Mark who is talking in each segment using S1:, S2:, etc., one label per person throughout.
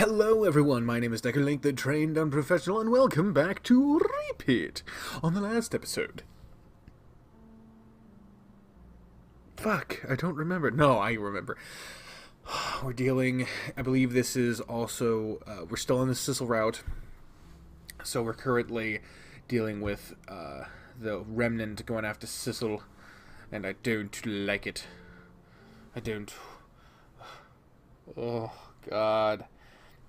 S1: Hello everyone, my name is Deckerlink, the trained unprofessional, and welcome back to Repeat. On the last episode... Fuck, I don't remember. No, I remember. We're dealing... I believe this is also... we're still on the Sissel route. So we're currently dealing with the remnant going after Sissel. And I don't like it. I don't... Oh, God.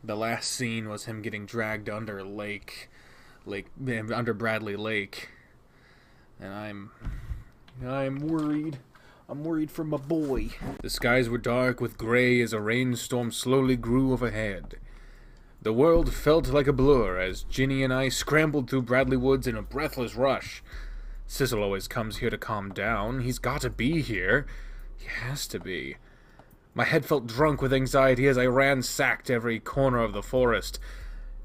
S1: The last scene was him getting dragged under under Bradley Lake. And I'm worried. I'm worried for my boy. The skies were dark with gray as a rainstorm slowly grew overhead. The world felt like a blur as Ginny and I scrambled through Bradley Woods in a breathless rush. Sissel always comes here to calm down. He's got to be here. He has to be. My head felt drunk with anxiety as I ransacked every corner of the forest.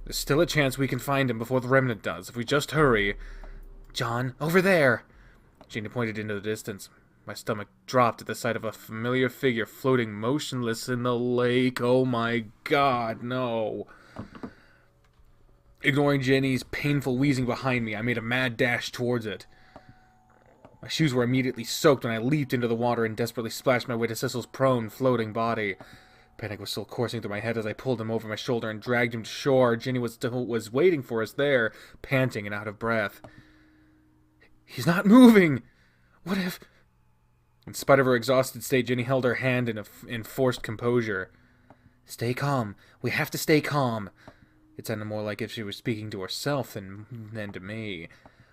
S1: There's still a chance we can find him before the remnant does, if we just hurry. John, over there! Ginny pointed into the distance. My stomach dropped at the sight of a familiar figure floating motionless in the lake. Oh my God, no. Ignoring Jenny's painful wheezing behind me, I made a mad dash towards it. My shoes were immediately soaked when I leaped into the water and desperately splashed my way to Sissel's prone, floating body. Panic was still coursing through my head as I pulled him over my shoulder and dragged him to shore. Ginny was waiting for us there, panting and out of breath. He's not moving! What if... In spite of her exhausted state, Ginny held her hand in forced composure. Stay calm. We have to stay calm. It sounded more like if she was speaking to herself than to me.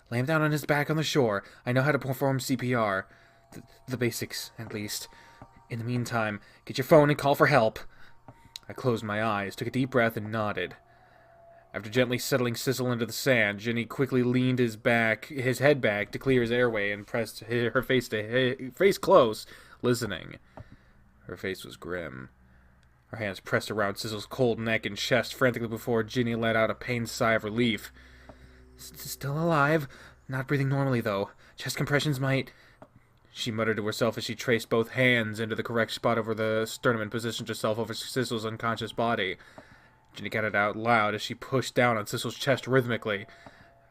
S1: Lay him down on his back on the shore. I know how to perform CPR. The basics, at least. In the meantime, get your phone and call for help. I closed my eyes, took a deep breath, and nodded. After gently settling Sissel into the sand, Ginny quickly leaned his head back to clear his airway and pressed her face close, listening. Her face was grim. Her hands pressed around Sissel's cold neck and chest frantically before Ginny let out a pained sigh of relief. Still alive. Not breathing normally, though. Chest compressions might... She muttered to herself as she traced both hands into the correct spot over the sternum and positioned herself over Sissel's unconscious body. Ginny got it out loud as she pushed down on Sissel's chest rhythmically.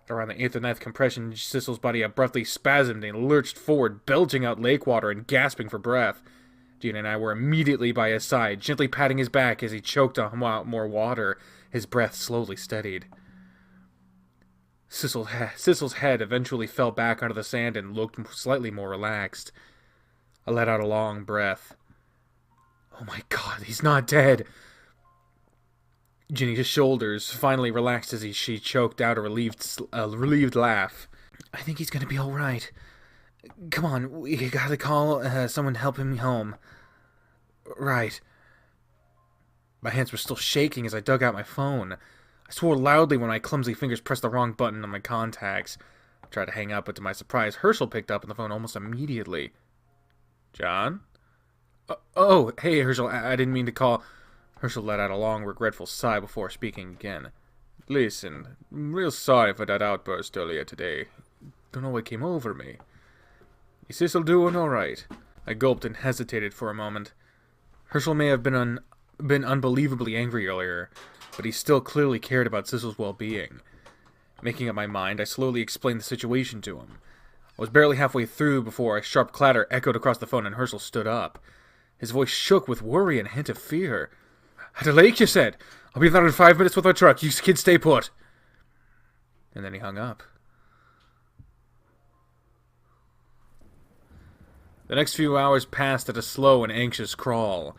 S1: Around the 8th or 9th compression, Sissel's body abruptly spasmed and lurched forward, belching out lake water and gasping for breath. Ginny and I were immediately by his side, gently patting his back as he choked on more water. His breath slowly steadied. Sissel's head eventually fell back onto the sand and looked slightly more relaxed. I let out a long breath. Oh my God, he's not dead! Ginny's shoulders finally relaxed as she choked out a relieved laugh. I think he's gonna be alright. Come on, we gotta call someone to help him home. Right. My hands were still shaking as I dug out my phone. I swore loudly when my clumsy fingers pressed the wrong button on my contacts. I tried to hang up, but to my surprise, Hershel picked up on the phone almost immediately. John? Oh, hey, Hershel, I didn't mean to call... Hershel let out a long, regretful sigh before speaking again. Listen, I'm real sorry for that outburst earlier today. Don't know what came over me. Is Sissel doing all right? I gulped and hesitated for a moment. Hershel may have been unbelievably angry earlier, but he still clearly cared about Sissel's well-being. Making up my mind, I slowly explained the situation to him. I was barely halfway through before a sharp clatter echoed across the phone and Hershel stood up. His voice shook with worry and a hint of fear. At a lake, you said? I'll be there in 5 minutes with my truck. You kids stay put. And then he hung up. The next few hours passed at a slow and anxious crawl.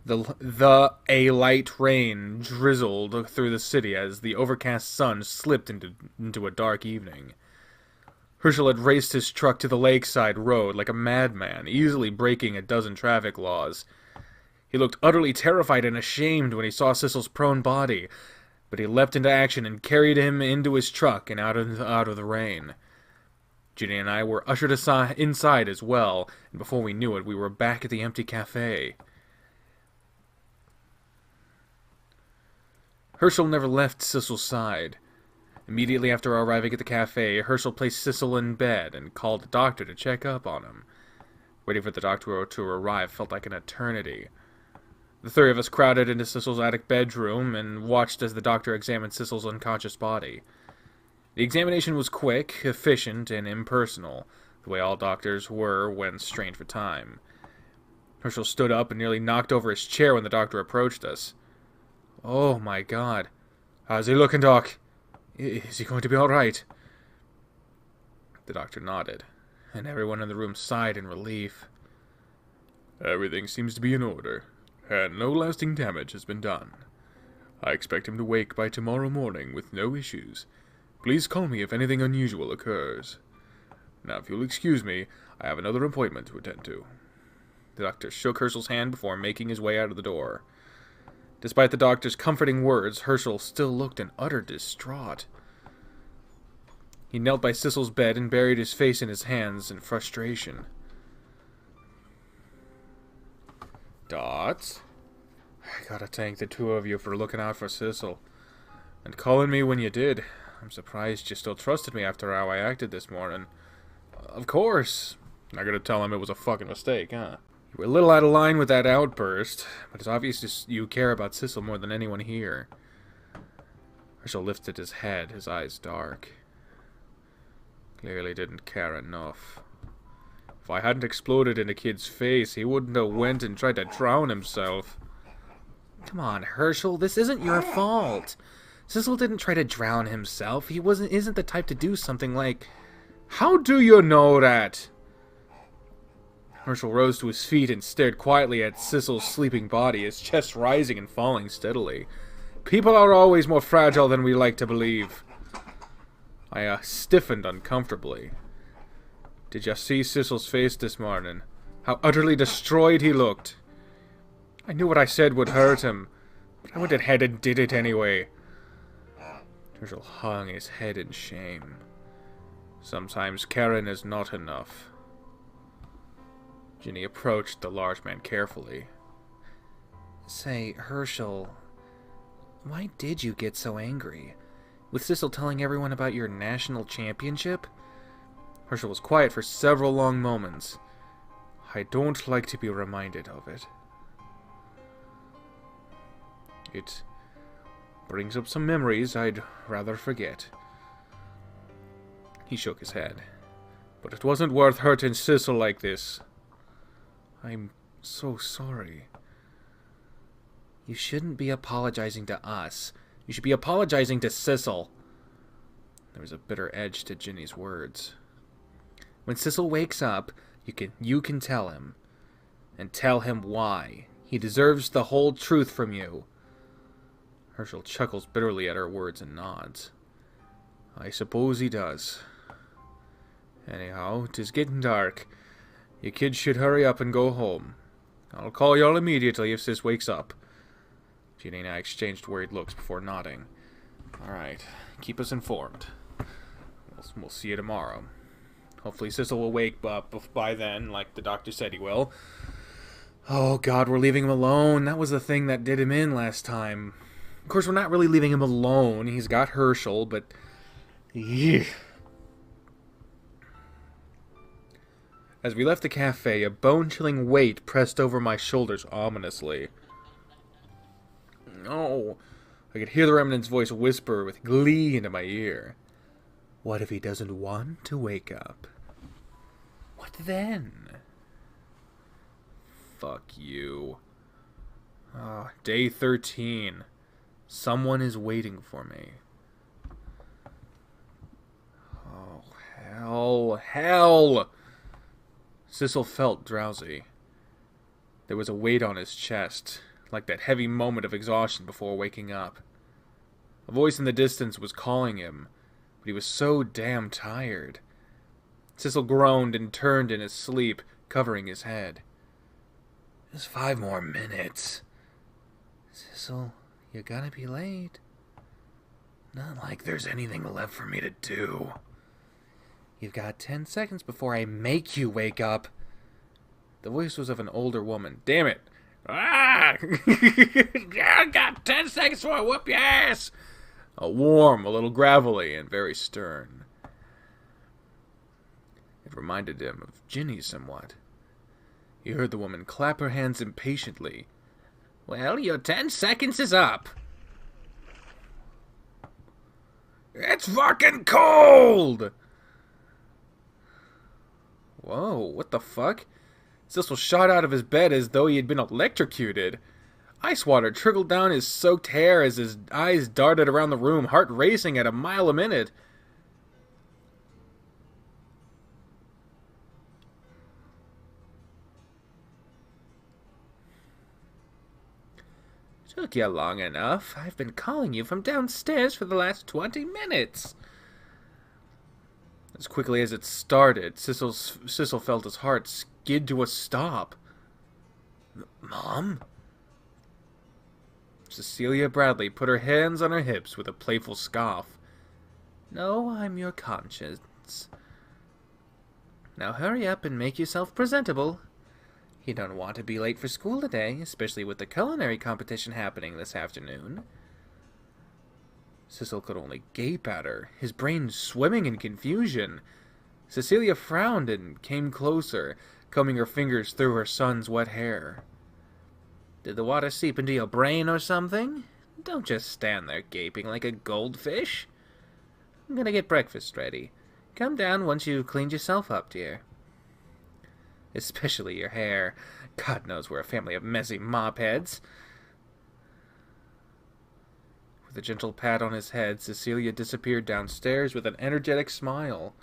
S1: A light rain drizzled through the city as the overcast sun slipped into a dark evening. Hershel had raced his truck to the lakeside road like a madman, easily breaking a dozen traffic laws. He looked utterly terrified and ashamed when he saw Sissel's prone body, but he leapt into action and carried him into his truck and out of the rain. Ginny and I were ushered inside as well, and before we knew it, we were back at the empty cafe. Hershel never left Sissel's side. Immediately after arriving at the cafe, Hershel placed Sissel in bed and called a doctor to check up on him. Waiting for the doctor to arrive felt like an eternity. The three of us crowded into Sissel's attic bedroom and watched as the doctor examined Sissel's unconscious body. The examination was quick, efficient, and impersonal, the way all doctors were when strained for time. Hershel stood up and nearly knocked over his chair when the doctor approached us. "Oh my God. How's he looking, Doc? Is he going to be all right?" The doctor nodded, and everyone in the room sighed in relief. "Everything seems to be in order, and no lasting damage has been done. I expect him to wake by tomorrow morning with no issues. Please call me if anything unusual occurs. Now, if you'll excuse me, I have another appointment to attend to." The doctor shook Hershel's hand before making his way out of the door. Despite the doctor's comforting words, Hershel still looked in utter distraught. He knelt by Sissel's bed and buried his face in his hands in frustration. "Dot, I gotta thank the two of you for looking out for Sissel, and calling me when you did. I'm surprised you still trusted me after how I acted this morning." "Of course. Not gonna tell him it was a fucking mistake, huh?" "You were a little out of line with that outburst, but it's obvious you care about Sissel more than anyone here." Hershel lifted his head, his eyes dark. "Clearly didn't care enough. If I hadn't exploded in the kid's face, he wouldn't have went and tried to drown himself."
S2: "Come on, Hershel, this isn't your fault. Sissel didn't try to drown himself. He isn't the type to do something like..."
S1: "How do you know that?" Hershel rose to his feet and stared quietly at Sissel's sleeping body, his chest rising and falling steadily. "People are always more fragile than we like to believe." I stiffened uncomfortably. "Did you see Sissel's face this morning? How utterly destroyed he looked. I knew what I said would hurt him, but I went ahead and did it anyway." Hershel hung his head in shame. "Sometimes caring is not enough." Ginny approached the large man carefully.
S2: "Say, Hershel, why did you get so angry? With Sissel telling everyone about your national championship?"
S1: Hershel was quiet for several long moments. "I don't like to be reminded of it. It brings up some memories I'd rather forget." He shook his head. "But it wasn't worth hurting Sissel like this. I'm so sorry."
S2: "You shouldn't be apologizing to us. You should be apologizing to Sissel."
S1: There was a bitter edge to Ginny's words.
S2: "When Sissel wakes up, you can tell him. And tell him why. He deserves the whole truth from you."
S1: Hershel chuckles bitterly at her words and nods. "I suppose he does. Anyhow, 'tis getting dark. You kids should hurry up and go home. I'll call y'all immediately if Sis wakes up." Ginny and I exchanged worried looks before nodding. "Alright, keep us informed. We'll see you tomorrow. Hopefully Sissel will wake up by then, like the doctor said he will." Oh God, we're leaving him alone. That was the thing that did him in last time. Of course, we're not really leaving him alone. He's got Hershel, but... yeah. As we left the cafe, a bone-chilling weight pressed over my shoulders ominously. "No." I could hear the remnant's voice whisper with glee into my ear. "What if he doesn't want to wake up? What then?" Fuck you. Day 13. Someone is waiting for me. Oh, hell. Hell! Sissel felt drowsy. There was a weight on his chest, like that heavy moment of exhaustion before waking up. A voice in the distance was calling him, but he was so damn tired. Sissel groaned and turned in his sleep, covering his head. "Just 5 more minutes.
S2: Sissel, you're gonna be late."
S1: "Not like there's anything left for me to do."
S2: "You've got 10 seconds before I make you wake up."
S1: The voice was of an older woman. "Damn it! Ah! I got 10 seconds before I whoop your ass!" Warm, a little gravelly, and very stern. It reminded him of Ginny somewhat. He heard the woman clap her hands impatiently.
S2: Well, your 10 seconds is up.
S1: It's fucking cold! Whoa, what the fuck? Sissel shot out of his bed as though he had been electrocuted. Ice water trickled down his soaked hair as his eyes darted around the room, heart racing at a mile a minute. Took you long enough. I've been calling you from downstairs for the last 20 minutes. As quickly as it started, Sissel felt his heart skid to a stop. Mom? Cecilia Bradley put her hands on her hips with a playful scoff. No, I'm your conscience. Now hurry up and make yourself presentable. You don't want to be late for school today, especially with the culinary competition happening this afternoon. Sissel could only gape at her, his brain swimming in confusion. Cecilia frowned and came closer, combing her fingers through her son's wet hair. Did the water seep into your brain or something? Don't just stand there gaping like a goldfish. I'm gonna get breakfast ready. Come down once you've cleaned yourself up, dear. Especially your hair. God knows we're a family of messy mopheads. With a gentle pat on his head, Cecilia disappeared downstairs with an energetic smile.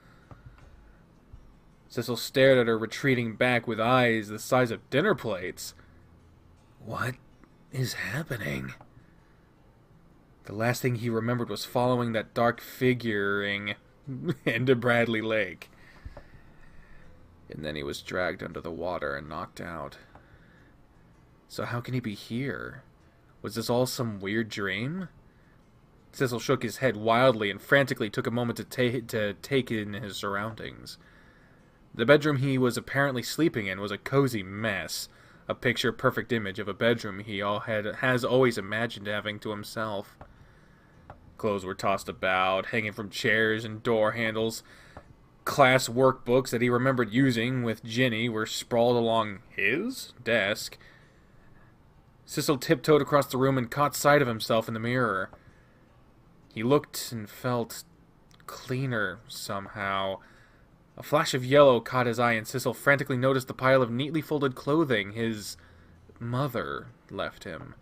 S1: Sissel stared at her retreating back with eyes the size of dinner plates. What is happening? The last thing he remembered was following that dark figuring into Bradley Lake. And then he was dragged under the water and knocked out. So how can he be here? Was this all some weird dream? Sissel shook his head wildly and frantically took a moment to take in his surroundings. The bedroom he was apparently sleeping in was a cozy mess, a picture-perfect image of a bedroom he has always imagined having to himself. Clothes were tossed about, hanging from chairs and door handles. Class workbooks that he remembered using with Ginny were sprawled along his desk. Sissel tiptoed across the room and caught sight of himself in the mirror. He looked and felt cleaner somehow. A flash of yellow caught his eye, and Sissel frantically noticed the pile of neatly folded clothing his mother left him.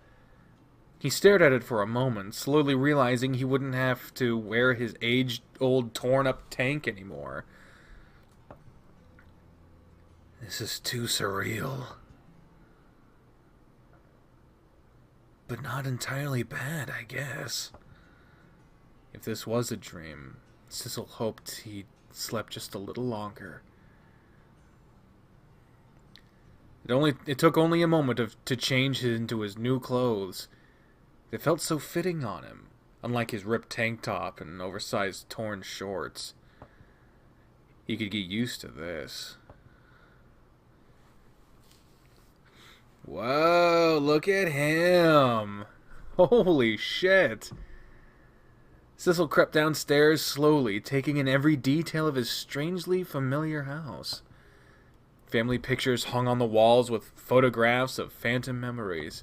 S1: He stared at it for a moment, slowly realizing he wouldn't have to wear his age-old, torn-up tank anymore. This is too surreal. But not entirely bad, I guess. If this was a dream, Sissel hoped he'd slept just a little longer. It took only a moment to change into his new clothes. They felt so fitting on him, unlike his ripped tank top and oversized torn shorts. He could get used to this. Whoa, look at him! Holy shit! Sissel crept downstairs slowly, taking in every detail of his strangely familiar house. Family pictures hung on the walls with photographs of phantom memories.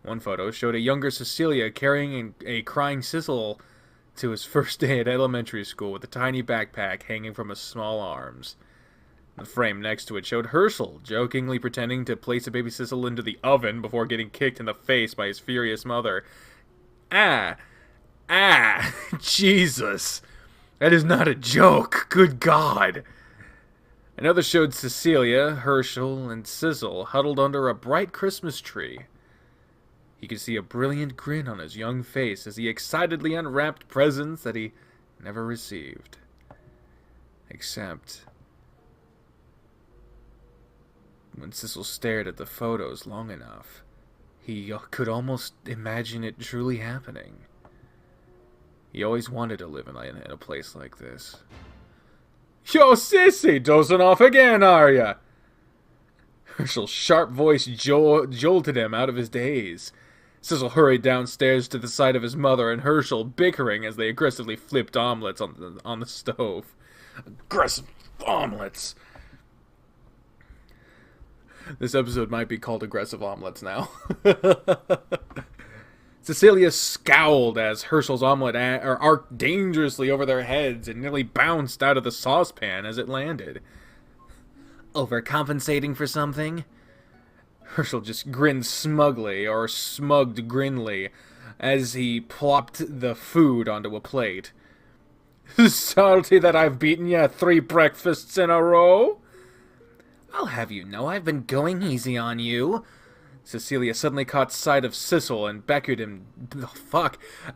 S1: One photo showed a younger Cecilia carrying a crying Sissel to his first day at elementary school with a tiny backpack hanging from his small arms. The frame next to it showed Hershel jokingly pretending to place a baby Sissel into the oven before getting kicked in the face by his furious mother. Ah! Jesus! That is not a joke! Good God! Another showed Cecilia, Hershel, and Sissel huddled under a bright Christmas tree. He could see a brilliant grin on his young face as he excitedly unwrapped presents that he never received. Except when Sissel stared at the photos long enough, he could almost imagine it truly happening. He always wanted to live in a place like this. Yo, sissy, dozing off again, are ya? Hershel's sharp voice jolted him out of his daze. Sissel hurried downstairs to the side of his mother and Hershel bickering as they aggressively flipped omelets on the stove. Aggressive omelets! This episode might be called Aggressive Omelets now. Cecilia scowled as Hershel's omelet arced dangerously over their heads and nearly bounced out of the saucepan as it landed.
S2: Overcompensating for something?
S1: Hershel just grinned smugly, or smugged grinly, as he plopped the food onto a plate. Salty that I've beaten you 3 breakfasts in a row?
S2: I'll have you know I've been going easy on you.
S1: Cecilia suddenly caught sight of Sissel and beckoned him,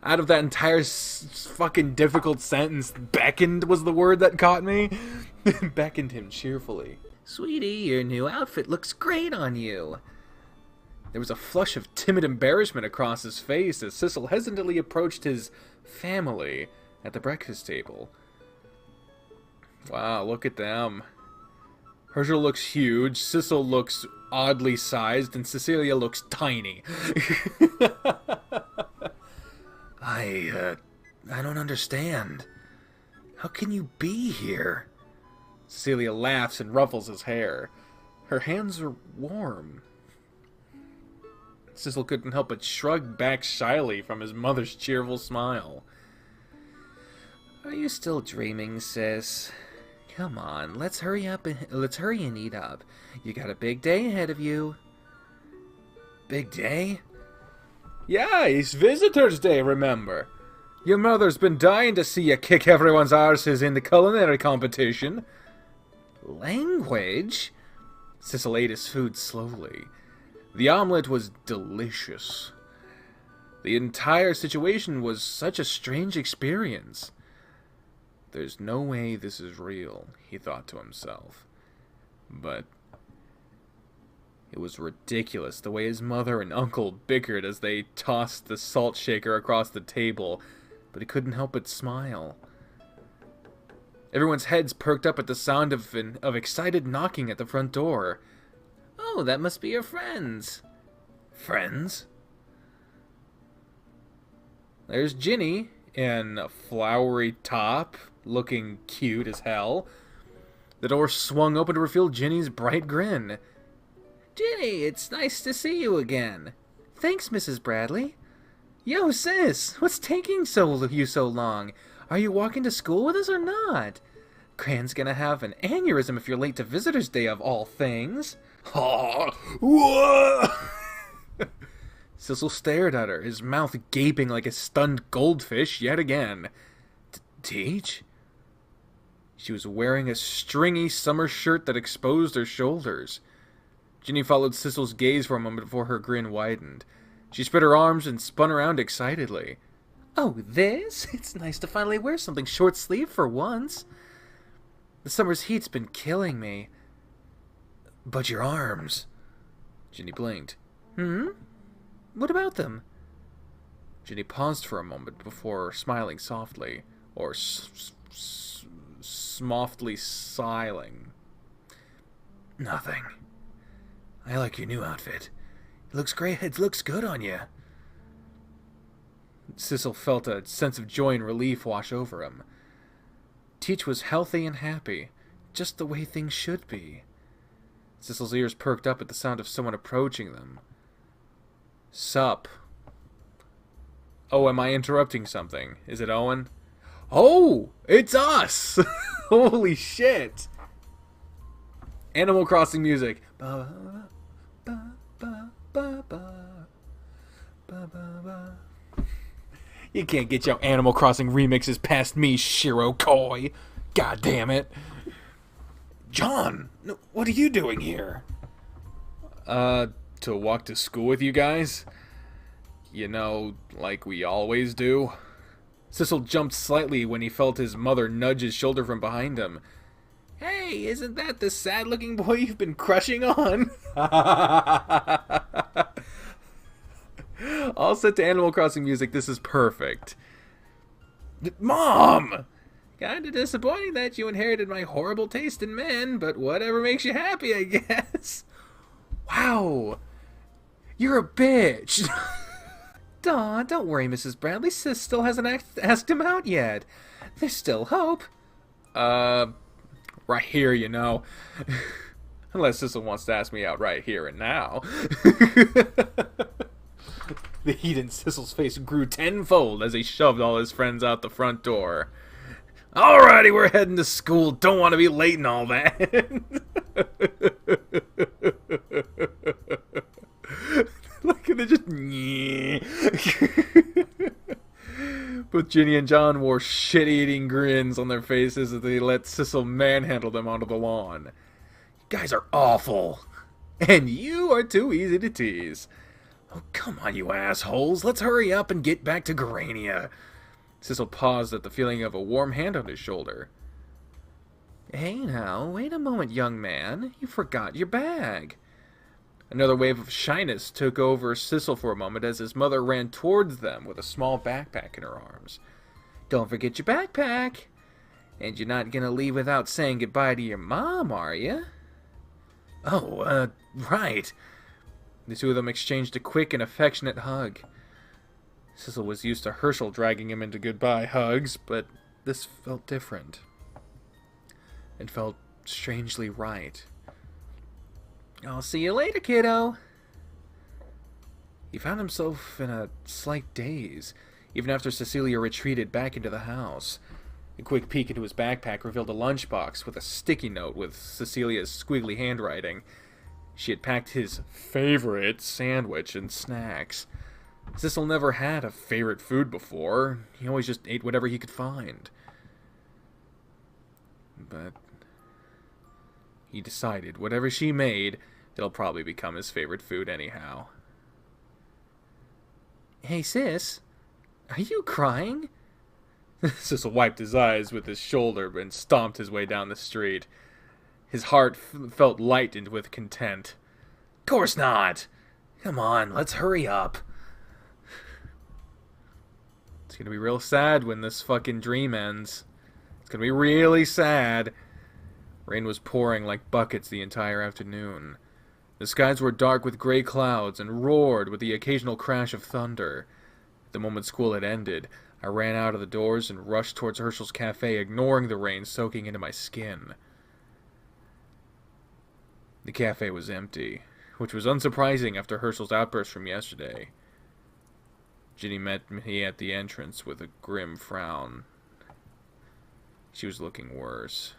S1: out of that entire fucking difficult sentence. Beckoned was the word that caught me. Beckoned him cheerfully.
S2: Sweetie, your new outfit looks great on you.
S1: There was a flush of timid embarrassment across his face as Sissel hesitantly approached his family at the breakfast table. Wow, look at them. Hershel looks huge, Sissel looks oddly sized, and Cecilia looks tiny.
S2: I don't understand. How can you be here?
S1: Cecilia laughs and ruffles his hair. Her hands are warm. Sissel couldn't help but shrug back shyly from his mother's cheerful smile.
S2: Are you still dreaming, sis? Come on, let's hurry and eat up. You got a big day ahead of you. Big day?
S1: Yeah, it's Visitors' Day, remember? Your mother's been dying to see you kick everyone's arses in the culinary competition.
S2: Language?
S1: Sissel ate his food slowly. The omelet was delicious. The entire situation was such a strange experience. There's no way this is real, he thought to himself. But it was ridiculous the way his mother and uncle bickered as they tossed the salt shaker across the table, but he couldn't help but smile. Everyone's heads perked up at the sound of excited knocking at the front door.
S2: Oh, that must be your friends.
S1: Friends? There's Ginny in a flowery top, looking cute as hell. The door swung open to reveal Ginny's bright grin.
S2: Ginny, it's nice to see you again. Thanks, Mrs. Bradley. Yo, sis, what's taking you so long? Are you walking to school with us or not? Cran's gonna have an aneurysm if you're late to Visitors' Day of all things.
S1: Sissel stared at her, his mouth gaping like a stunned goldfish yet again. Teach? She was wearing a stringy summer shirt that exposed her shoulders. Ginny followed Sissel's gaze for a moment before her grin widened. She spread her arms and spun around excitedly.
S2: Oh, this? It's nice to finally wear something short-sleeved for once. The summer's heat's been killing me.
S1: But your arms... Ginny blinked.
S2: What about them?
S1: Ginny paused for a moment before smiling softly, or softly sighing. Nothing. I like your new outfit. It looks great. It looks good on you. Sissel felt a sense of joy and relief wash over him. Teach was healthy and happy, just the way things should be. Sissel's ears perked up at the sound of someone approaching them. Sup? Oh, am I interrupting something? Is it Owen? Oh, it's us! Holy shit! Animal Crossing music. You can't get your Animal Crossing remixes past me, Shirkoi. God damn it. John, what are you doing here? To walk to school with you guys? You know, like we always do. Sissel jumped slightly when he felt his mother nudge his shoulder from behind him. Hey, isn't that the sad-looking boy you've been crushing on? All set to Animal Crossing music, this is perfect. Mom! Kinda disappointing that you inherited my horrible taste in men, but whatever makes you happy, I guess. Wow. You're a bitch.
S2: Daw, don't worry, Mrs. Bradley. Sis still hasn't asked him out yet. There's still hope.
S1: Right here, you know. Unless Sissel wants to ask me out right here and now. The heat in Sissel's face grew tenfold as he shoved all his friends out the front door. Alrighty, we're heading to school. Don't want to be late and all that. Look at it, just... Both Ginny and John wore shit-eating grins on their faces as they let Sissel manhandle them onto the lawn. You guys are awful. And you are too easy to tease. Oh, come on, you assholes. Let's hurry up and get back to Grania. Sissel paused at the feeling of a warm hand on his shoulder. Hey now, wait a moment, young man. You forgot your bag. Another wave of shyness took over Sissel for a moment as his mother ran towards them with a small backpack in her arms. Don't forget your backpack. And you're not gonna leave without saying goodbye to your mom, are you? Oh, right. The two of them exchanged a quick and affectionate hug. Sissel was used to Hershel dragging him into goodbye hugs, but this felt different. It felt strangely right. I'll see you later, kiddo. He found himself in a slight daze, even after Cecilia retreated back into the house. A quick peek into his backpack revealed a lunchbox with a sticky note with Cecilia's squiggly handwriting. She had packed his favorite sandwich and snacks. Sissel never had a favorite food before. He always just ate whatever he could find. But he decided whatever she made, it'll probably become his favorite food anyhow. Hey, sis, are you crying? Sissel wiped his eyes with his shoulder and stomped his way down the street. His heart felt lightened with content. Course not! Come on, let's hurry up. It's gonna be real sad when this fucking dream ends. It's gonna be really sad. Rain was pouring like buckets the entire afternoon. The skies were dark with gray clouds and roared with the occasional crash of thunder. The moment school had ended, I ran out of the doors and rushed towards Hershel's cafe, ignoring the rain soaking into my skin. The cafe was empty, which was unsurprising after Hershel's outburst from yesterday. Ginny met me at the entrance with a grim frown. She was looking worse.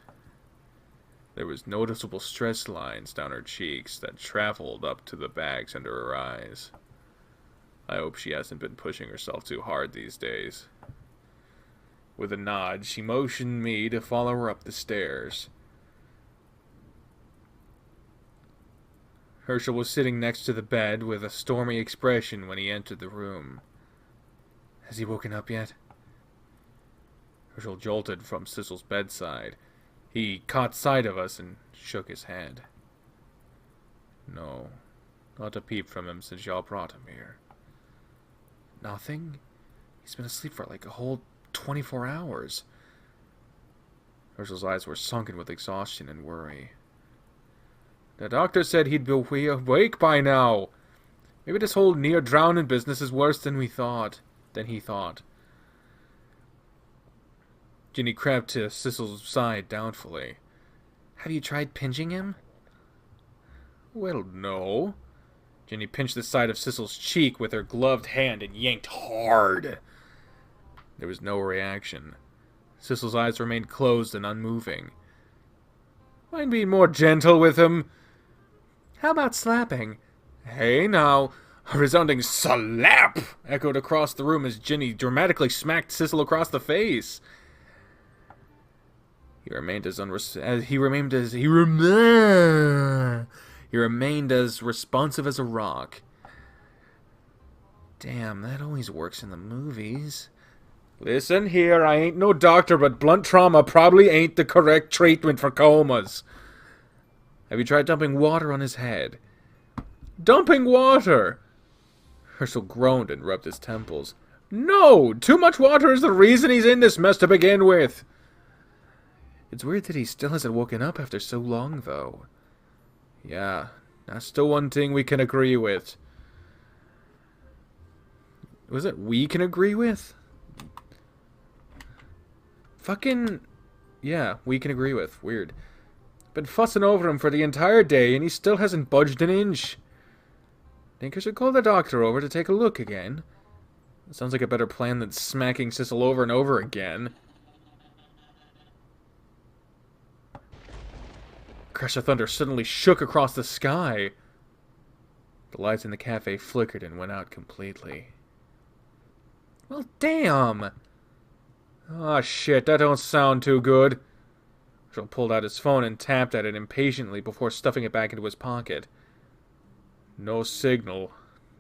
S1: There was noticeable stress lines down her cheeks that traveled up to the bags under her eyes. I hope she hasn't been pushing herself too hard these days. With a nod, she motioned me to follow her up the stairs. Hershel was sitting next to the bed with a stormy expression when he entered the room. Has he woken up yet? Hershel jolted from Sissel's bedside. He caught sight of us and shook his head. No, not a peep from him since y'all brought him here. Nothing? He's been asleep for like a whole 24 hours. Hershel's eyes were sunken with exhaustion and worry. The doctor said he'd be awake by now. Maybe this whole near-drowning business is worse than he thought. Ginny crept to Sissel's side doubtfully. Have you tried pinching him? Well, no. Ginny pinched the side of Sissel's cheek with her gloved hand and yanked hard. There was no reaction. Sissel's eyes remained closed and unmoving. Mind being more gentle with him? How about slapping? Hey, now. A resounding slap echoed across the room as Ginny dramatically smacked Sissel across the face. He remained as responsive as a rock. Damn, that always works in the movies. Listen here, I ain't no doctor, but blunt trauma probably ain't the correct treatment for comas. Have you tried dumping water on his head? Dumping water? Hershel groaned and rubbed his temples. No! Too much water is the reason he's in this mess to begin with. It's weird that he still hasn't woken up after so long, though. Yeah, that's the one thing we can agree with. Was it we can agree with? Fucking... Yeah, we can agree with. Weird. Been fussing over him for the entire day, and he still hasn't budged an inch. Think I should call the doctor over to take a look again? It sounds like a better plan than smacking Sissel over and over again. A crash of thunder suddenly shook across the sky. The lights in the cafe flickered and went out completely.
S2: Well, damn!
S1: Ah, shit, that don't sound too good. Hershel pulled out his phone and tapped at it impatiently before stuffing it back into his pocket. No signal.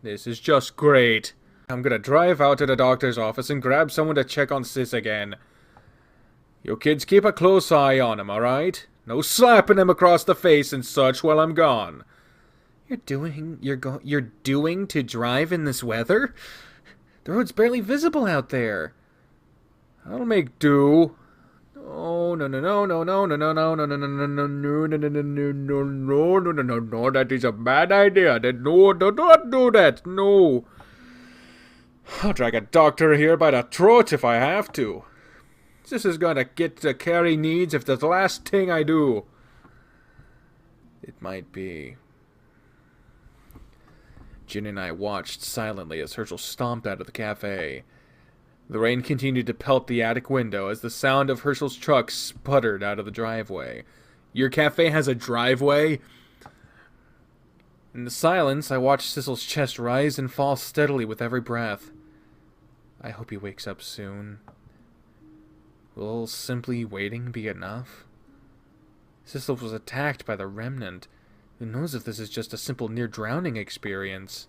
S1: This is just great. I'm gonna drive out to the doctor's office and grab someone to check on Sis again. You kids keep a close eye on him, alright? No slapping him across the face and such while I'm gone.
S2: You're doing to drive in this weather? The road's barely visible out there.
S1: I'll make do.
S2: Oh, no,
S1: that is a bad idea. No, do not do that, no. I'll drag a doctor here by the throat if I have to. This is gonna get the care he needs if that's the last thing I do.
S2: It might be. Ginny and I watched silently as Hershel stomped out of the cafe. The rain continued to pelt the attic window as the sound of Hershel's truck sputtered out of the driveway. Your cafe has a driveway? In the silence, I watched Sissel's chest rise and fall steadily with every breath. I hope he wakes up soon. Will simply waiting be enough? Sissel was attacked by the Remnant. Who knows if this is just a simple near-drowning experience?